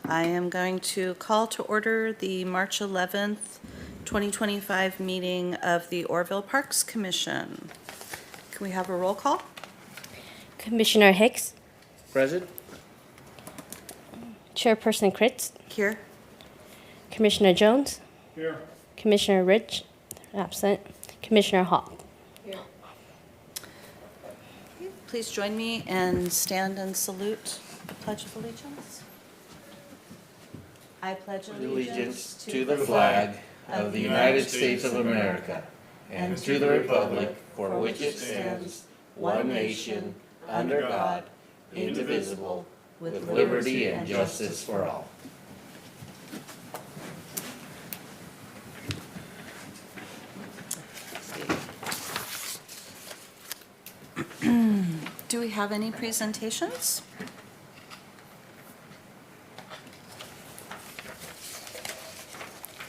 I am going to call to order the March 11th, 2025 meeting of the Oroville Parks Commission. Can we have a roll call? Commissioner Hicks, Present. Chairperson Kritz, Here. Commissioner Jones, Here. Commissioner Rich, absent, Commissioner Hall. Please join me and stand and salute the Pledge of Allegiance. I pledge Allegiance to the flag of the United States of America and to the republic for which it stands, one nation, under God, indivisible, with liberty and justice for all. Do we have any presentations?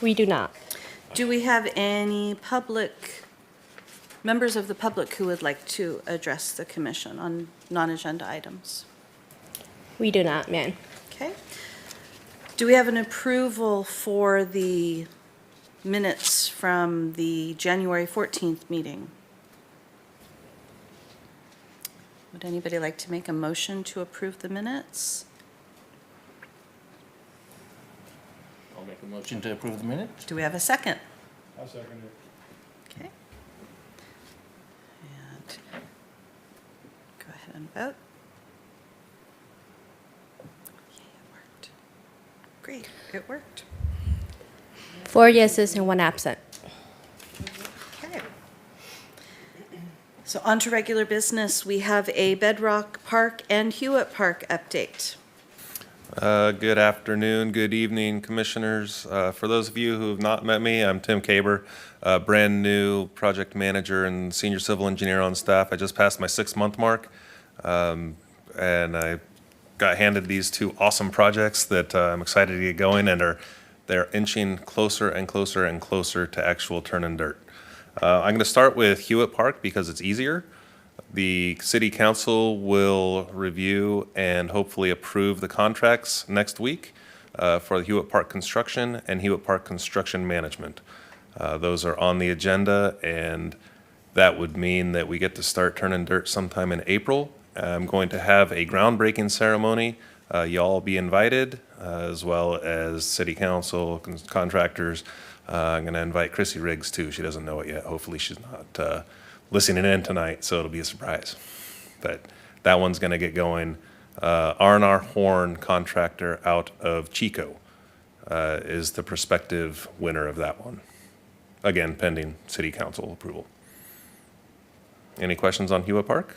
We do not. Do we have any members of the public who would like to address the commission on non-agenda items? We do not, ma'am. Okay. Do we have an approval for the minutes from the January 14th meeting? Would anybody like to make a motion to approve the minutes? I'll make a motion to approve the minutes. Do we have a second? I'll second it. Okay. And go ahead and vote. Yay, it worked. Great, it worked. 4 yeses and 1 absent. Okay. So on to regular business. We have a Bedrock Park and Hewitt Park update. Good afternoon, good evening, commissioners. For those of you who have not met me, I'm Tim Caber, brand new project manager and senior civil engineer on staff. I just passed my 6-month mark, and I got handed these 2 awesome projects that I'm excited to get going, and they're inching closer and closer and closer to actual turning dirt. I'm going to start with Hewitt Park because it's easier. The city council will review and hopefully approve the contracts next week for the Hewitt Park construction and Hewitt Park construction management. Those are on the agenda, and that would mean that we get to start turning dirt sometime in April. I'm going to have a groundbreaking ceremony. Y'all be invited, as well as city council, contractors. I'm going to invite Chrissy Riggs too. She doesn't know it yet. Hopefully she's not listening in tonight, so it'll be a surprise. But that one's going to get going. R&R Horn contractor out of Chico is the prospective winner of that one. Again, pending city council approval. Any questions on Hewitt Park?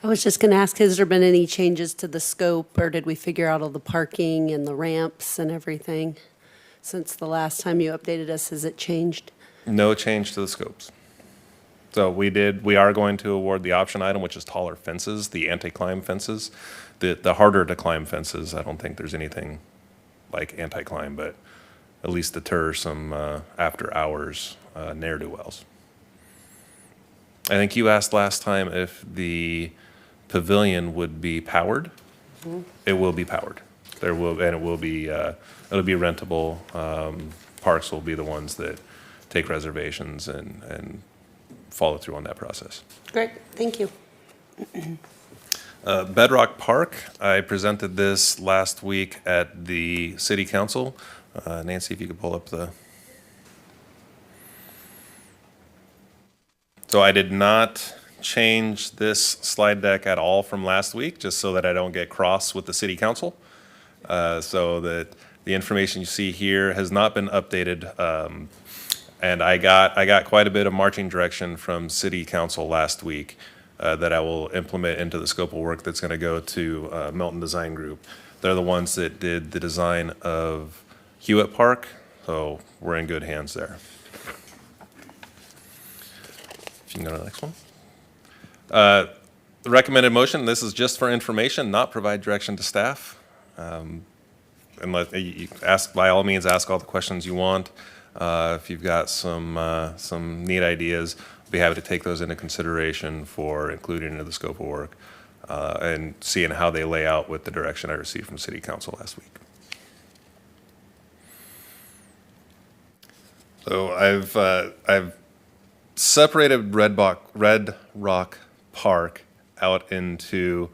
I was just going to ask, has there been any changes to the scope, or did we figure out all the parking and the ramps and everything? Since the last time you updated us, has it changed? No change to the scopes. So we are going to award the option item, which is taller fences, the anti-climb fences. The harder to climb fences, I don't think there's anything like anti-climb, but at least deter some after hours ne'er-do-wells. I think you asked last time if the pavilion would be powered. Mm-hmm. It will be powered. It will be it'll be rentable. Parks will be the ones that take reservations and follow through on that process. Great, thank you. Bedrock Park, I presented this last week at the city council. Nancy, if you could pull up the. So I did not change this slide deck at all from last week, just so that I don't get cross with the city council. So that the information you see here has not been updated. And I got quite a bit of marching direction from city council last week that I will implement into the scope of work that's going to go to Melton Design Group. They're the ones that did the design of Hewitt Park, so we're in good hands there. If you can go to the next one. The recommended motion, this is just for information, not provide direction to staff. Unless you ask, by all means, ask all the questions you want. If you've got some neat ideas, be happy to take those into consideration for including into the scope of work and seeing how they lay out with the direction I received from City Council last week. So I've separated Red Rock Park out into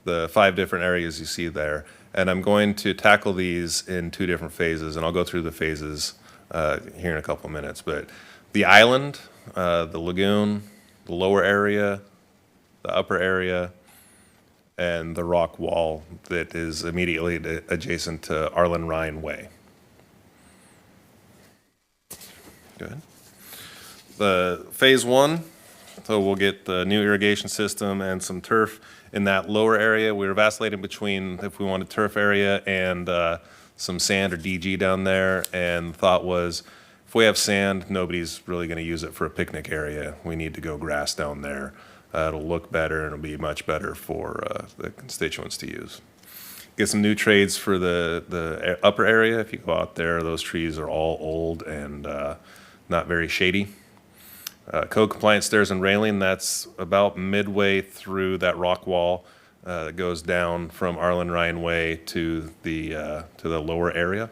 the 5 different areas you see there, and I'm going to tackle these in 2 different phases, and I'll go through the phases here in a couple of minutes. But the island, the lagoon, the lower area, the upper area, and the rock wall that is immediately adjacent to Arlen Ryan Way. Good. The phase 1, so we'll get the new irrigation system and some turf in that lower area. We were vacillating between if we wanted turf area and some sand or DG down there, and the thought was if we have sand, nobody's really going to use it for a picnic area. We need to go grass down there. It'll look better and it'll be much better for the constituents to use. Get some new trades for the upper area. If you go out there, those trees are all old and not very shady. Code compliant stairs and railing, that's about midway through that rock wall that goes down from Arlen Ryan Way to the lower area.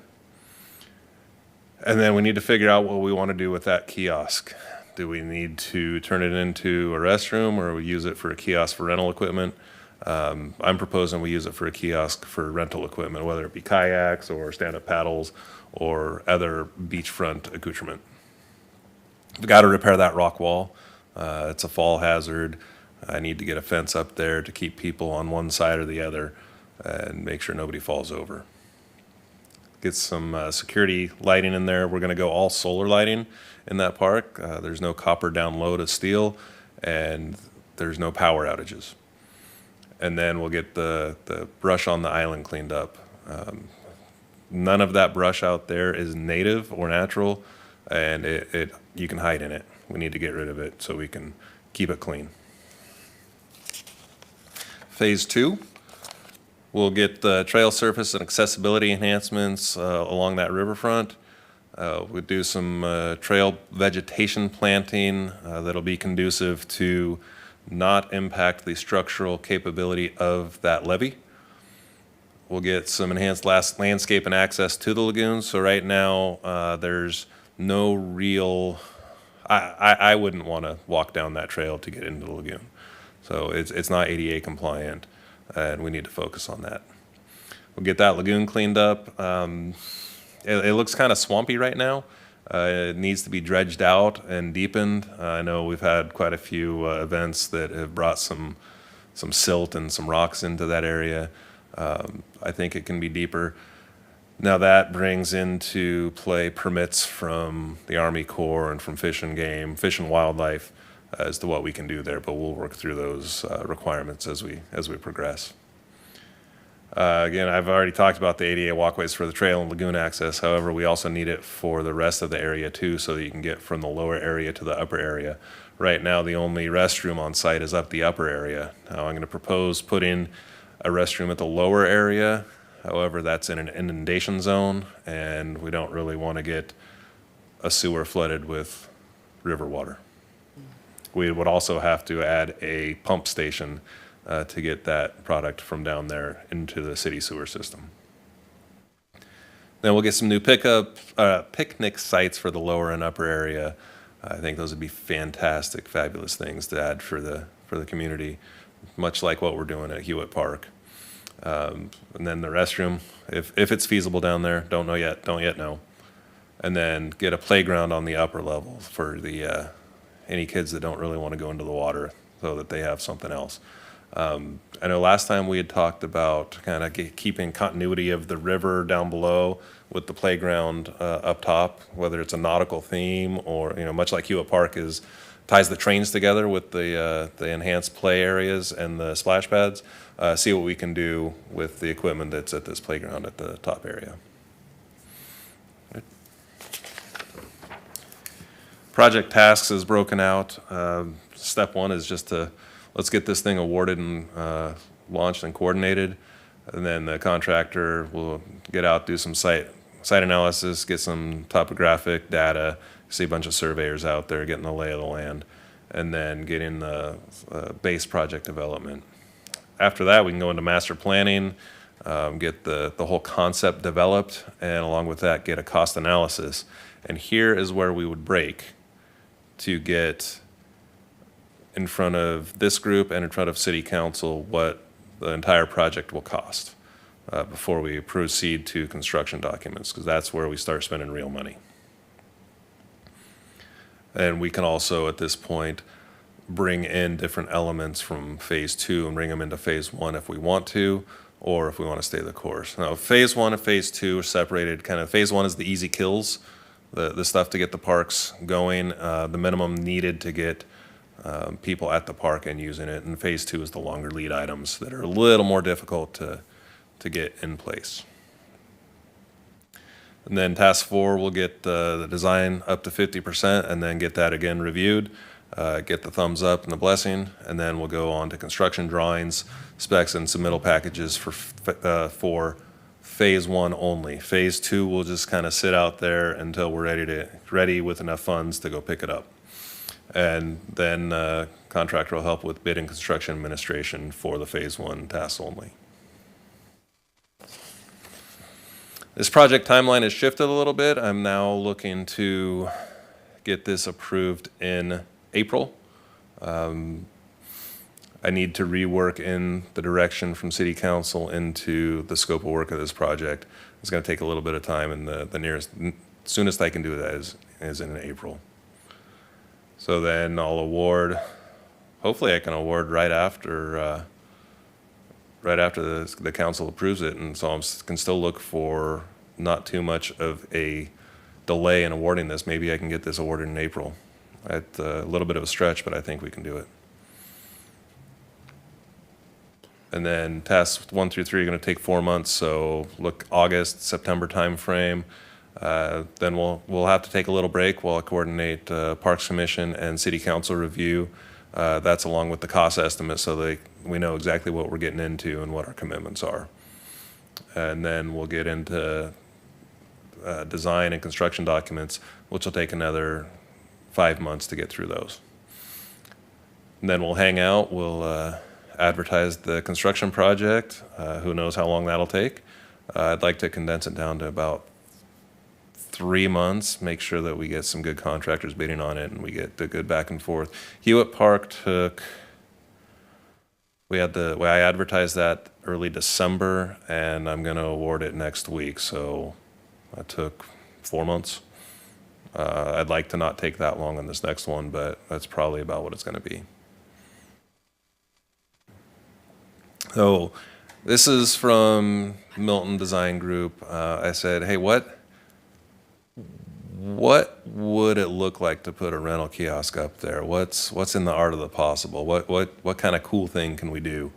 And then we need to figure out what we want to do with that kiosk. Do we need to turn it into a restroom, or we use it for a kiosk for rental equipment? I'm proposing we use it for a kiosk for rental equipment, whether it be kayaks or stand-up paddles or other beachfront accoutrement. We've got to repair that rock wall. It's a fall hazard. I need to get a fence up there to keep people on one side or the other and make sure nobody falls over. Get some security lighting in there. We're going to go all solar lighting in that park. There's no copper down low to steel, and there's no power outages. And then we'll get the brush on the island cleaned up. None of that brush out there is native or natural, and you can hide in it. We need to get rid of it so we can keep it clean. Phase 2, we'll get the trail surface and accessibility enhancements along that riverfront. We'll do some trail vegetation planting that'll be conducive to not impact the structural capability of that levee. We'll get some enhanced landscape and access to the lagoons. So right now, there's no real, I wouldn't want to walk down that trail to get into the lagoon. So it's not ADA compliant, and we need to focus on that. We'll get that lagoon cleaned up. It looks kind of swampy right now. It needs to be dredged out and deepened. I know we've had quite a few events that have brought some silt and some rocks into that area. I think it can be deeper. Now that brings into play permits from the Army Corps and from Fish and Game, Fish and Wildlife, as to what we can do there, but we'll work through those requirements as we progress. Again, I've already talked about the ADA walkways for the trail and lagoon access. However, we also need it for the rest of the area too, so that you can get from the lower area to the upper area. Right now, the only restroom on site is up the upper area. Now, I'm going to propose putting a restroom at the lower area. However, that's in an inundation zone, and we don't really want to get a sewer flooded with river water. We would also have to add a pump station to get that product from down there into the city sewer system. Then we'll get some new picnic sites for the lower and upper area. I think those would be fantastic, fabulous things to add for the community, much like what we're doing at Hewitt Park. And then the restroom, if it's feasible down there, don't yet know. And then get a playground on the upper level for the any kids that don't really want to go into the water, so that they have something else. I know last time we had talked about kind of keeping continuity of the river down below with the playground up top, whether it's a nautical theme or, much like Hewitt Park ties the trains together with the enhanced play areas and the splash pads. See what we can do with the equipment that's at this playground at the top area. Project tasks is broken out. Step 1 is just let's get this thing awarded and launched and coordinated. And then the contractor will get out, do some site analysis, get some topographic data, see a bunch of surveyors out there getting the lay of the land. and then getting the base project development. After that, we can go into master planning, get the whole concept developed, and along with that, get a cost analysis. And here is where we would break to get in front of this group and in front of city council what the entire project will cost before we proceed to construction documents, because that's where we start spending real money. And we can also, at this point, bring in different elements from phase 2 and bring them into phase 1 if we want to, or if we want to stay the course. Now, phase 1 and phase 2 are separated. Kind of phase 1 is the easy kills, the stuff to get the parks going, the minimum needed to get people at the park and using it. And phase 2 is the longer lead items that are a little more difficult to get in place. And then task 4 will get the design up to 50% and then get that again reviewed, get the thumbs up and the blessing, and then we'll go on to construction drawings, specs, and submittal packages for phase 1 only. Phase 2 will just kind of sit out there until we're ready with enough funds to go pick it up. And then contractor will help with bid and construction administration for the phase 1 tasks only. This project timeline has shifted a little bit. I'm now looking to get this approved in April. I need to rework in the direction from City Council into the scope of work of this project. It's going to take a little bit of time, and the soonest I can do that is in April. So then I'll award. Hopefully, I can award right after the council approves it, and so I can still look for not too much of a delay in awarding this. Maybe I can get this awarded in April. At a little bit of a stretch, but I think we can do it. And then tasks 1 through 3 are going to take 4 months, so look August, September timeframe. Then we'll have to take a little break while I coordinate Parks Commission and City Council review. That's along with the cost estimate, so we know exactly what we're getting into and what our commitments are. And then we'll get into design and construction documents, which will take another 5 months to get through those. And then we'll hang out, we'll advertise the construction project. Who knows how long that'll take. I'd like to condense it down to about 3 months, make sure that we get some good contractors bidding on it and we get the good back and forth. Hewitt Park I advertised that early December, and I'm going to award it next week, so that took 4 months. I'd like to not take that long on this next one, but that's probably about what it's going to be. So this is from Milton Design Group. I said, hey, what would it look like to put a rental kiosk up there? What's in the art of the possible? What kind of cool thing can we do?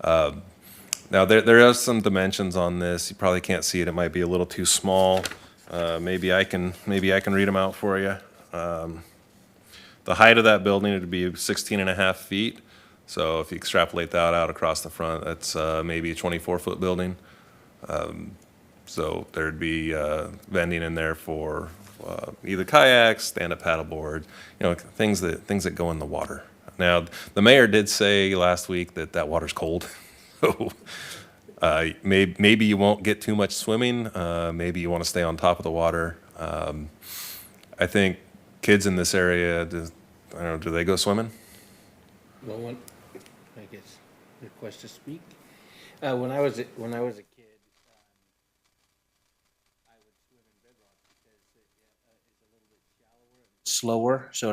Now there are some dimensions on this. You probably can't see it. It might be a little too small. Maybe I can read them out for you. The height of that building would be 16 and a half feet. So if you extrapolate that out across the front, that's maybe a 24-foot building. So there'd be vending in there for either kayaks, stand-up paddleboard, things that go in the water. Now, the mayor did say last week that water's cold. So maybe you won't get too much swimming. Maybe you want to stay on top of the water. I think kids in this area, do they go swimming? No one, I guess, request to speak. When I was a kid, I would swim in bedrock because it's a little bit shallower and slower, so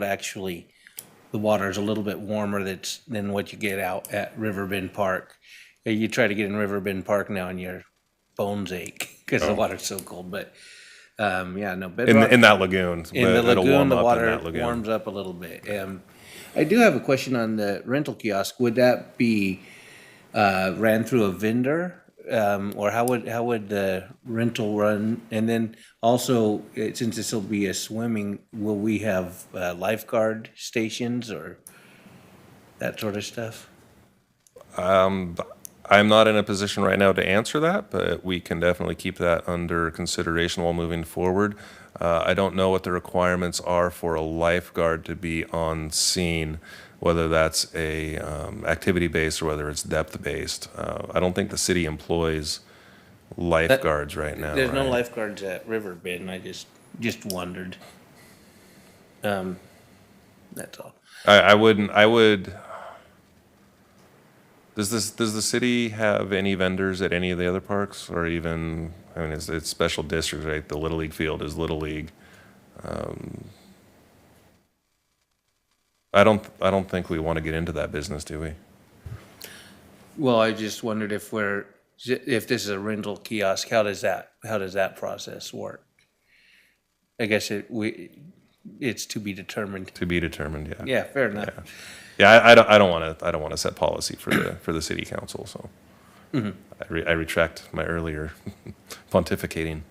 the water is a little bit warmer than what you get out at Riverbend Park. You try to get in Riverbend Park now and your bones ache because the water's so cold. But bedrock In that lagoon. in the It'll lagoon, warm the up in water that lagoon. warms up a little bit. I do have a question on the rental kiosk. Would that be ran through a vendor, or how would the rental run? And then also, since this will be a swimming, will we have lifeguard stations or that sort of stuff? I'm not in a position right now to answer that, but we can definitely keep that under consideration while moving forward. I don't know what the requirements are for a lifeguard to be on scene, whether that's a activity-based or whether it's depth-based. I don't think the city employs lifeguards right now, There's no right? lifeguards at Riverbend, I just wondered. That's all. I would. Does the city have any vendors at any of the other parks, or even, I mean, it's special districts, right? The Little League field is Little League. I don't think we want to get into that business, do we? Well, I just wondered if this is a rental kiosk, how does that process work? I guess it's to be determined. To be determined, yeah. Yeah, fair enough. Yeah, I don't want to set policy for the city council, so I retract my earlier pontificating.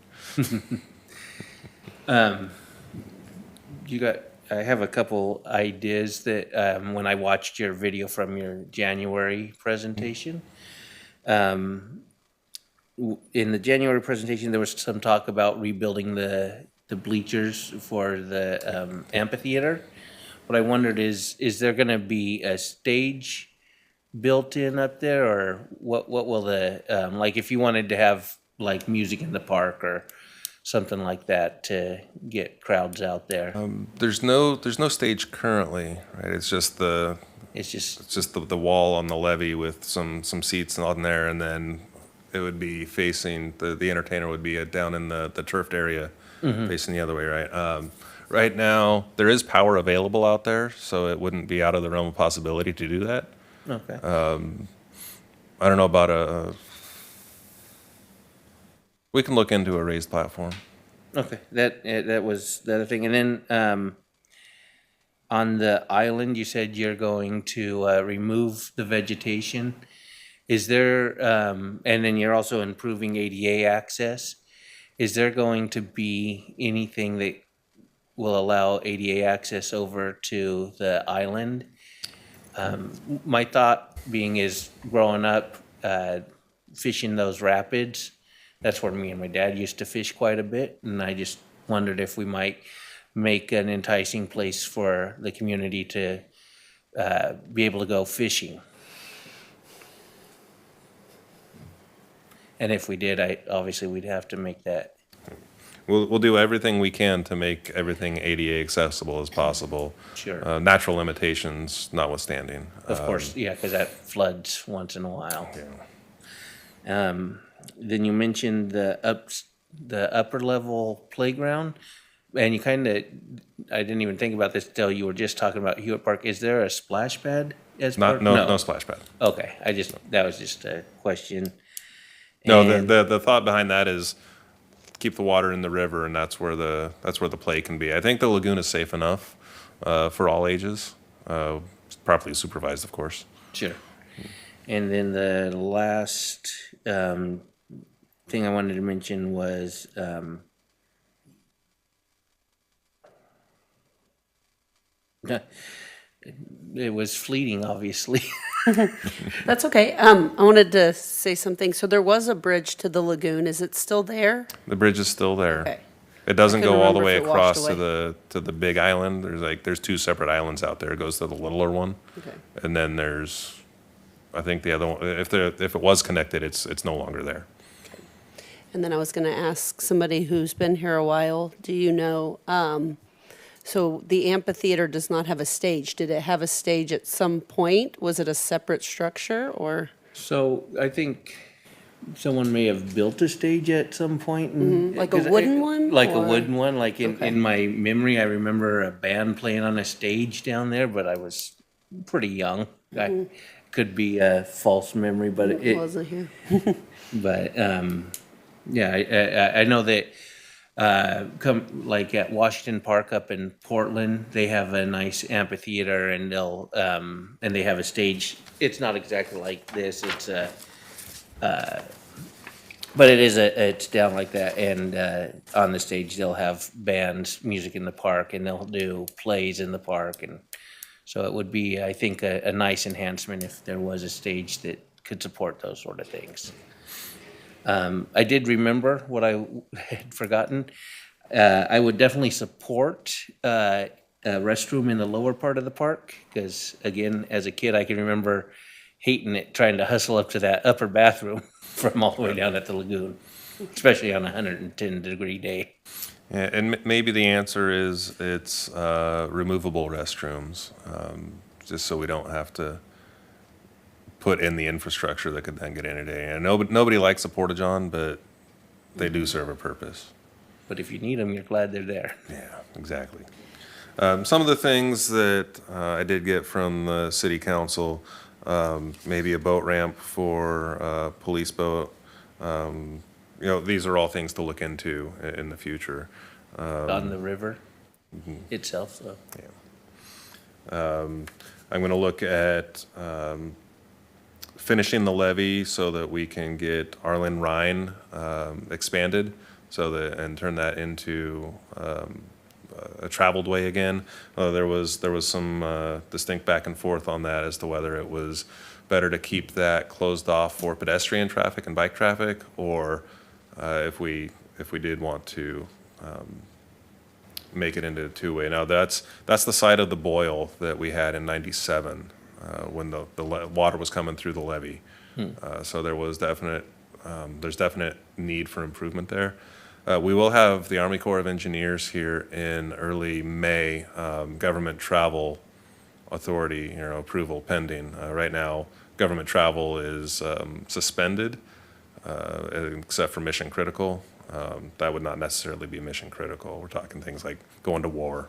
I have a couple ideas that when I watched your video from your January presentation. In the January presentation, there was some talk about rebuilding the bleachers for the amphitheater. What I wondered is there going to be a stage built in up there, or what will the like if you wanted to have like music in the park or something like that to get crowds out there? There's no stage currently, right? It's just the wall on the levee with some seats on there, and then it would be facing the entertainer would be down in the turfed area, facing the other way, right? Right now, there is power available out there, so it wouldn't be out of the realm of possibility to do that. Okay. I don't know about we can look into a raised platform. Okay, that was the other thing. And then on the island, you said you're going to remove the vegetation. Is there, and then you're also improving ADA access. Is there going to be anything that will allow ADA access over to the island? My thought being is growing up, fishing those rapids, that's where me and my dad used to fish quite a bit, and I just wondered if we might make an enticing place for the community to be able to go fishing. And if we did, obviously we'd have to make that. We'll do everything we can to make everything ADA accessible as possible. Sure. Natural limitations notwithstanding. Of course, yeah, because that floods once in a while. Yeah. Then you mentioned the upper level playground, and you kind of, I didn't even think about this until you were just talking about Hewitt Park. Is there a splash pad as part? No splash pad. Okay, that was just a question. No, And- the thought behind that is keep the water in the river, and that's where the play can be. I think the lagoon is safe enough for all ages, properly supervised, of course. Sure. And then the last thing I wanted to mention was it was fleeting, obviously. That's okay. I wanted to say something. So there was a bridge to the lagoon. Is it still there? The bridge is still there. Okay. It doesn't couldn't go all the remember way if it washed across to the big island. There's two separate islands out there. It goes to the littler one, Okay. and then there's, I think the other one. If it was connected, it's no longer there. And then I was going to ask somebody who's been here a while, do you know, so the amphitheater does not have a stage. Did it have a stage at some point? Was it a separate structure or? So I think someone may have built a stage at some point. Like a wooden one, Like a or- wooden one. Like Okay. in my memory, I remember a band playing on a stage down there, but I was pretty young. I could be a false memory, but It wasn't here. But yeah, I know that come like at Washington Park up in Portland, they have a nice amphitheater, and they'll and they have a stage. It's not exactly like this. It's a but it's down like that, and on the stage they'll have bands, music in the park, and they'll do plays in the park, and so it would be, I think, a nice enhancement if there was a stage that could support those sort of things. I did remember what I had forgotten. I would definitely support a restroom in the lower part of the park, because again, as a kid, I can remember hating it, trying to hustle up to that upper bathroom from all the way down at the lagoon, especially on a 110-degree day. Yeah, and maybe the answer is it's removable restrooms, just so we don't have to put in the infrastructure that could then get inundated. And nobody likes a porta-john, but they do serve a purpose. But if you need them, you're glad they're there. Yeah, exactly. Some of the things that I did get from the city council, maybe a boat ramp for a police boat. These are all things to look into in the future. On the river itself, though. I'm going to look at finishing the levee so that we can get Arlen Rhine expanded, and turn that into a traveled way again. There was some distinct back and forth on that as to whether it was better to keep that closed off for pedestrian traffic and bike traffic, or if we did want to make it into a two-way. Now that's the site of the boil that we had in '97 when the water was coming through the levee. So there's definite need for improvement there. We will have the Army Corps of Engineers here in early May, government travel authority, approval pending. Right now, government travel is suspended, except for mission critical. That would not necessarily be mission critical. We're talking things like going to war,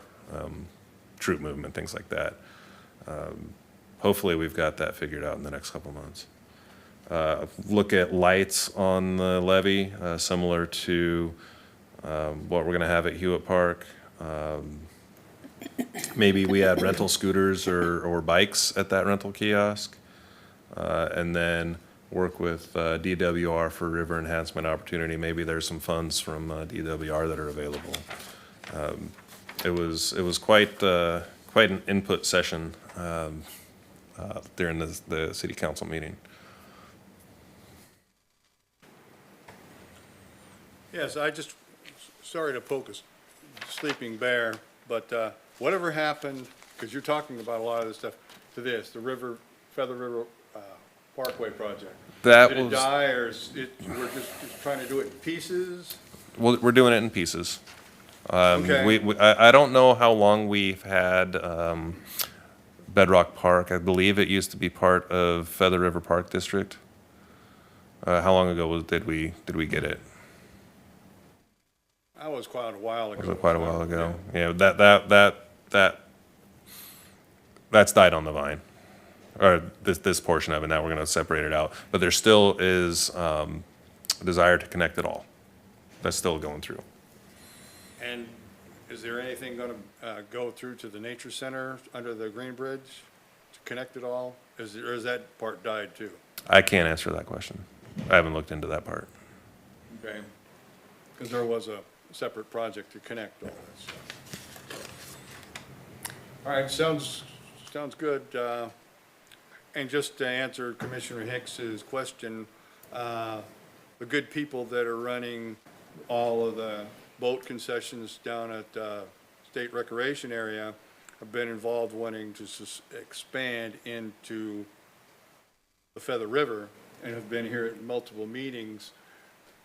troop movement, things like that. Hopefully, we've got that figured out in the next couple months. Look at lights on the levee, similar to what we're going to have at Hewitt Park. Maybe we add rental scooters or bikes at that rental kiosk, and then work with DWR for river enhancement opportunity. Maybe there's some funds from DWR that are available. It was quite an input session during the city council meeting. Yes, sorry to poke a sleeping bear, but whatever happened, because you're talking about a lot of this stuff, to this, the Feather River Parkway project. Did it die, or we're just trying to do it in pieces? Well, we're doing it in pieces. Okay. I don't know how long we've had Bedrock Park. I believe it used to be part of Feather River Park District. How long ago did we get it? That was quite a while ago. Was it quite a while ago? Yeah, that's died on the vine, or this portion of it. Now we're going to separate it out, but there still is a desire to connect it all. That's still going through. And is there anything going to go through to the nature center under the Green Bridge to connect it all? Or is that part died too? I can't answer that question. I haven't looked into that part. Okay. Because there was a separate project to connect all this. All right, sounds good. And just to answer Commissioner Hicks's question, the good people that are running all of the boat concessions down at State Recreation Area have been involved wanting to expand into the Feather River, and have been here at multiple meetings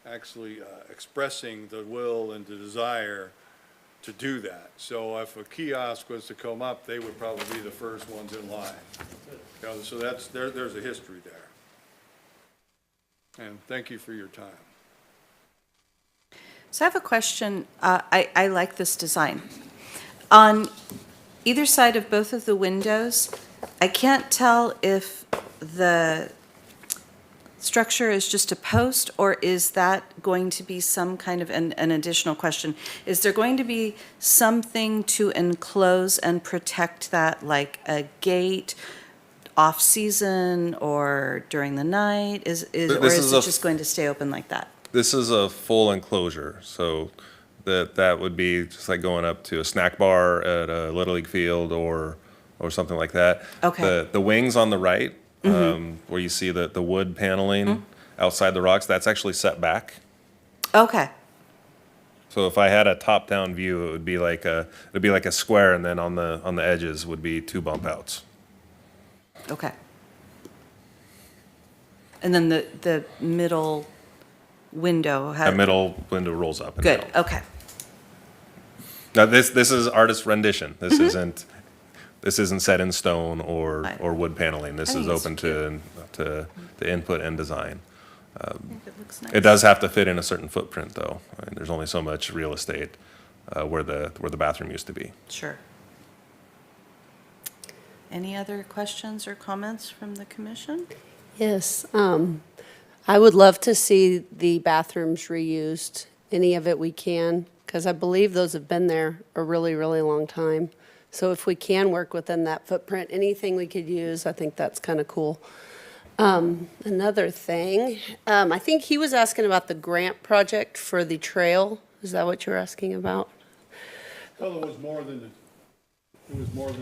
actually expressing the will and the desire to do that. So if a kiosk was to come up, they would probably be the first ones in line. So there's a history there. And thank you for your time. So I have a question. I like this design. On either side of both of the windows, I can't tell if the structure is just a post, or is that going to be some kind of an additional question? Is there going to be something to enclose and protect that, like a gate, off-season or during the night? Or is it just going to stay open like that? This is a full enclosure, so that would be just like going up to a snack bar at a Little League field or something like that. Okay. The wings on the right where you see the wood paneling outside the rocks, that's actually set back. Okay, So if I had a top-down view, it'd be like a square, and then on the edges would be 2 bump outs. okay. And then the middle window The had, middle window rolls up and good, down. okay, Now, this is artist rendition. This isn't set in stone Right. or wood paneling. This I is think it's open to input and design. I think it looks nice. It does have to fit in a certain footprint, though. I mean, there's only so much real estate where the bathroom used to be. Sure. Any other questions or comments from the commission? Yes, I would love to see the bathrooms reused, any of it we can, because I believe those have been there a really, really long time. So if we can work within that footprint, anything we could use, I think that's kind of cool. Another thing, I think he was asking about the grant project for the trail. Is that what you were asking about? Well, it was more than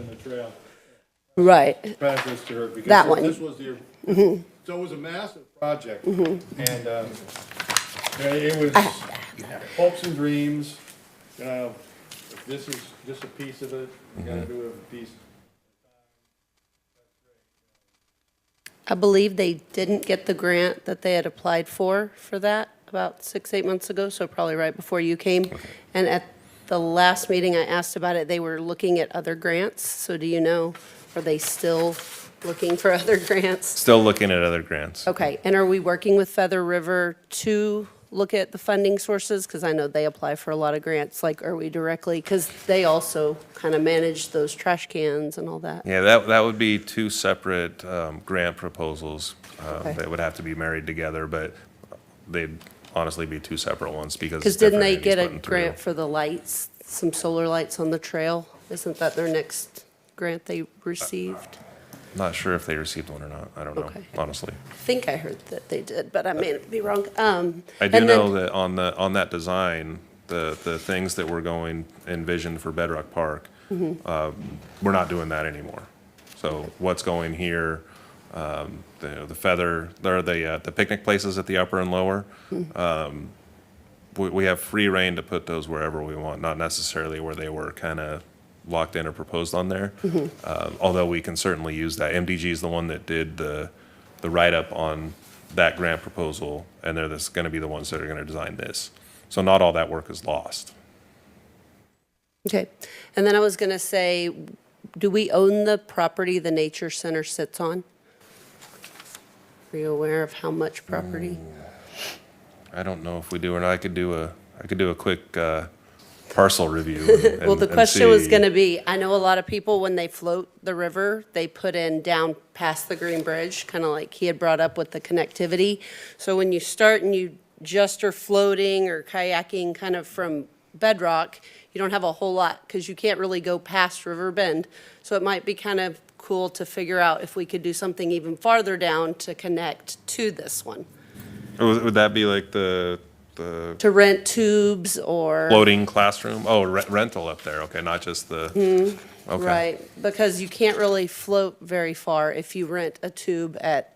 the trail. Right. Pass this to her, because That one. this was so it was a massive project. And, it was hopes and dreams, this is just a piece of it, you gotta do it a piece. I believe they didn't get the grant that they had applied for that about 6-8 months ago, so probably right before you came. And at the last meeting I asked about it, they were looking at other grants. So do you know, are they still looking for other grants? Still looking at other grants. Okay, and are we working with Feather River to look at the funding sources? Because I know they apply for a lot of grants, like, are we directly, because they also kind of manage those trash cans and all that. Yeah, that would be 2 separate grant proposals Okay. that would have to be married together, but they'd honestly be 2 separate ones because. Because didn't different they entities get a putting through. grant for the lights, some solar lights on the trail? Isn't that their next grant they received? Not sure if they received one or not. I don't know, Okay. honestly. I think I heard that they did, but I may be wrong. I do and then- know that on that design, the things that were going envisioned for Bedrock Park, we're not doing that anymore. So what's going here, the feather, or the picnic places at the upper and lower, we have free reign to put those wherever we want, not necessarily where they were kind of locked in or proposed on there. Although we can certainly use that. MDG is the one that did the write-up on that grant proposal, and they're going to be the ones that are going to design this. So not all that work is lost. Okay, and then I was going to say, do we own the property the Nature Center sits on? Are you aware of how much property? I don't know if we do or not. I could do a quick parcel review. Well, the question was going to be, I know a lot of people, when they float the river, they put in down past the Green Bridge, kind of like he had brought up with the connectivity. So when you start and you just are floating or kayaking kind of from Bedrock, you don't have a whole lot because you can't really go past River Bend. So it might be kind of cool to figure out if we could do something even farther down to connect to this one. Would that be like the To rent tubes or. floating classroom? Oh, rental up there. Okay, not just the. Okay. Right, because you can't really float very far if you rent a tube at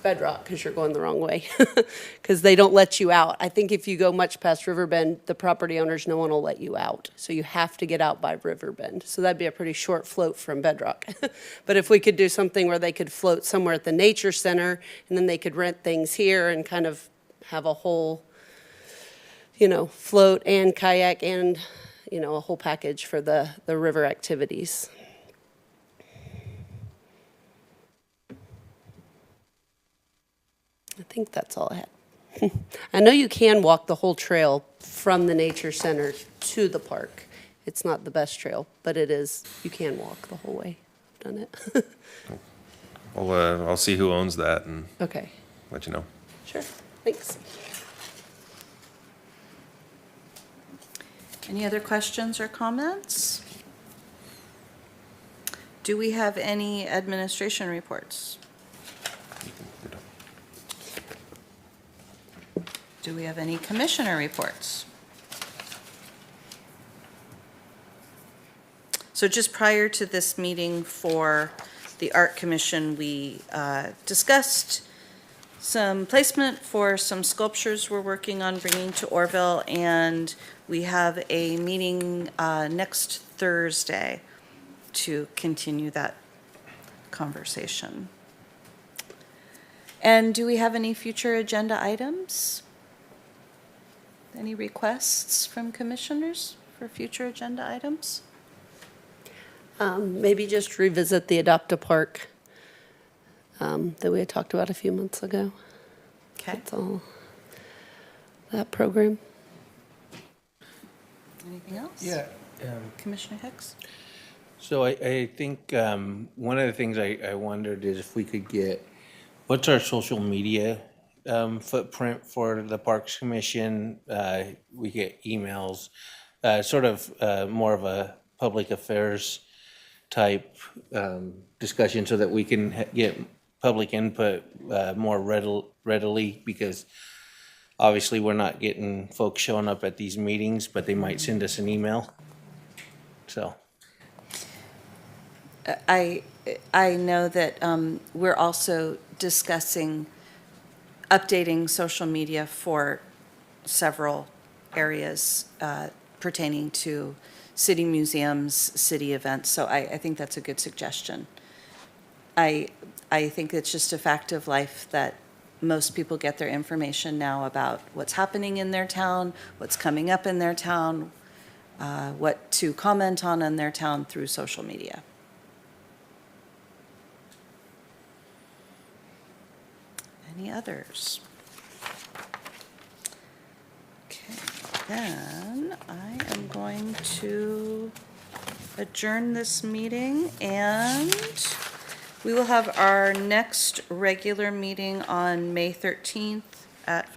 Bedrock, because you're going the wrong way, because they don't let you out. I think if you go much past Riverbend, the property owners, no one will let you out. So you have to get out by Riverbend. So that'd be a pretty short float from Bedrock. But if we could do something where they could float somewhere at the Nature Center, and then they could rent things here and kind of have a whole, float and kayak and, a whole package for the river activities. I think that's all I had. I know you can walk the whole trail from the Nature Center to the park. It's not the best trail, but it is, you can walk the whole way. I've done it. Well, I'll see who owns that and Okay, let you know. sure, thanks. Any other questions or comments? Do we have any administration reports? Do we have any commissioner reports? So just prior to this meeting for the Art Commission, we discussed some placement for some sculptures we're working on bringing to Oroville, and we have a meeting next Thursday to continue that conversation. And do we have any future agenda items? Any requests from commissioners for future agenda items? Maybe just revisit the Adopt a Park that we had talked about a few months ago. Okay. That's all. That program. Anything else? Yeah. Commissioner Hicks? So I think one of the things I wondered is if we could get, what's our social media footprint for the Parks Commission? We get emails, sort of more of a public affairs type discussion so that we can get public input more readily, because obviously we're not getting folks showing up at these meetings, but they might send us an email. So. I know that we're also discussing updating social media for several areas pertaining to city museums, city events, so I think that's a good suggestion. I think it's just a fact of life that most people get their information now about what's happening in their town, what's coming up in their town, what to comment on in their town through social media. Any others? Okay, then I am going to adjourn this meeting, and we will have our next regular meeting on May 13th